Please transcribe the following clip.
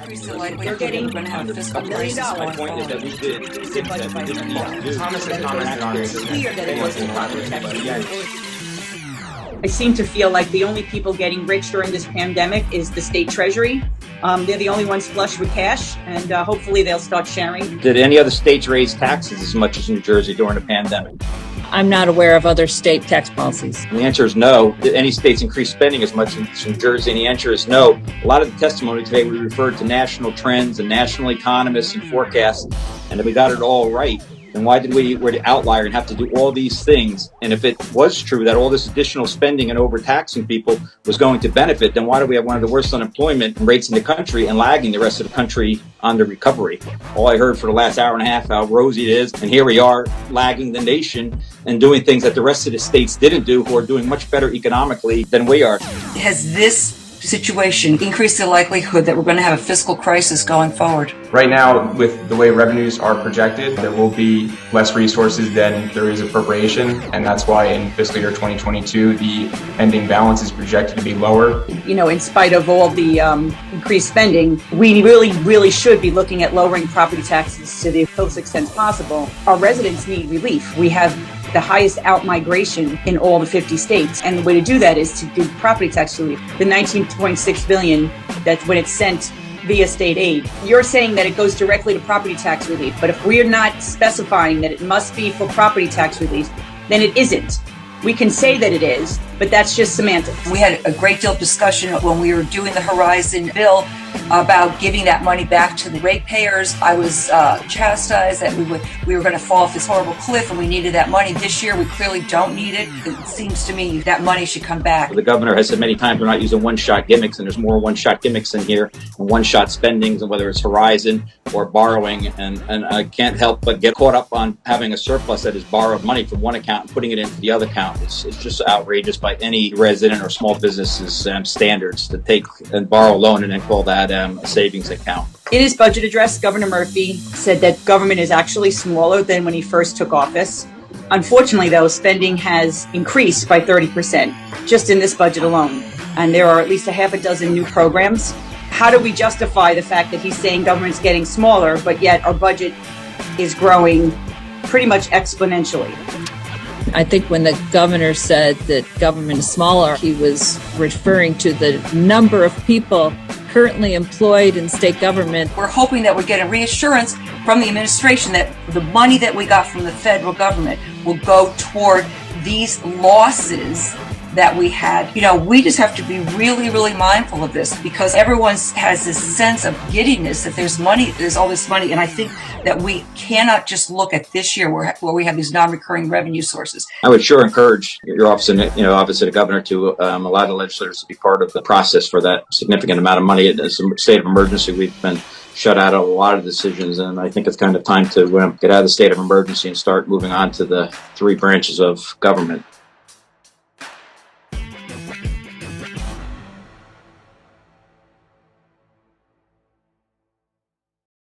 You're getting $1 million. My point is that we did things that we didn't need to do. Thomas had commented on it. Clear that it wasn't property tax. I seem to feel like the only people getting rich during this pandemic is the state treasury. They're the only ones flush with cash, and hopefully they'll start sharing. Did any other states raise taxes as much as New Jersey during the pandemic? I'm not aware of other state tax policies. And the answer is no. Did any states increase spending as much as New Jersey? And the answer is no. A lot of the testimony today, we referred to national trends and national economists and forecasts, and we got it all right. And why did we're the outlier and have to do all these things? And if it was true that all this additional spending and overtaxing people was going to benefit, then why do we have one of the worst unemployment rates in the country and lagging the rest of the country on the recovery? All I heard for the last hour and a half how rosy it is, and here we are lagging the nation and doing things that the rest of the states didn't do, who are doing much better economically than we are. Has this situation increased the likelihood that we're going to have a fiscal crisis going forward? Right now, with the way revenues are projected, there will be less resources than there is appropriation, and that's why in fiscal year 2022, the ending balance is projected to be lower. You know, in spite of all the increased spending, we really should be looking at lowering property taxes to the fullest extent possible. Our residents need relief. We have the highest out-migration in all the 50 states. And the way to do that is to do property tax relief. The $19.6 billion, that's when it's sent via state aid. You're saying that it goes directly to property tax relief, but if we're not specifying that it must be for property tax relief, then it isn't. We can say that it is, but that's just semantics. We had a great deal of discussion when we were doing the Horizon bill about giving that money back to the ratepayers. I was chastised that we were going to fall off this horrible cliff and we needed that money. This year, we clearly don't need it. It seems to me that money should come back. The governor has said many times we're not using one-shot gimmicks, and there's more one-shot gimmicks in here, and one-shot spendings, and whether it's Horizon or borrowing. And I can't help but get caught up on having a surplus that is borrowed money from one account and putting it into the other account. It's just outrageous by any resident or small business's standards to take and borrow a loan and then call that a savings account. In his budget address, Governor Murphy said that government is actually smaller than when he first took office. Unfortunately, though, spending has increased by 30% just in this budget alone. And there are at least a half a dozen new programs. How do we justify the fact that he's saying government's getting smaller, but yet our budget is growing pretty much exponentially? I think when the governor said that government is smaller, he was referring to the number of people currently employed in state government. We're hoping that we're getting reassurance from the administration that the money that we got from the federal government will go toward these losses that we had. You know, we just have to be really, really mindful of this because everyone has this sense of giddiness that there's money, there's all this money. And I think that we cannot just look at this year where we have these non-recurring revenue sources. I would sure encourage your office and office of the governor to allow the legislators to be part of the process for that significant amount of money. As a state of emergency, we've been shut out of a lot of decisions, and I think it's kind of time to get out of the state of emergency and start moving on to the three branches of government.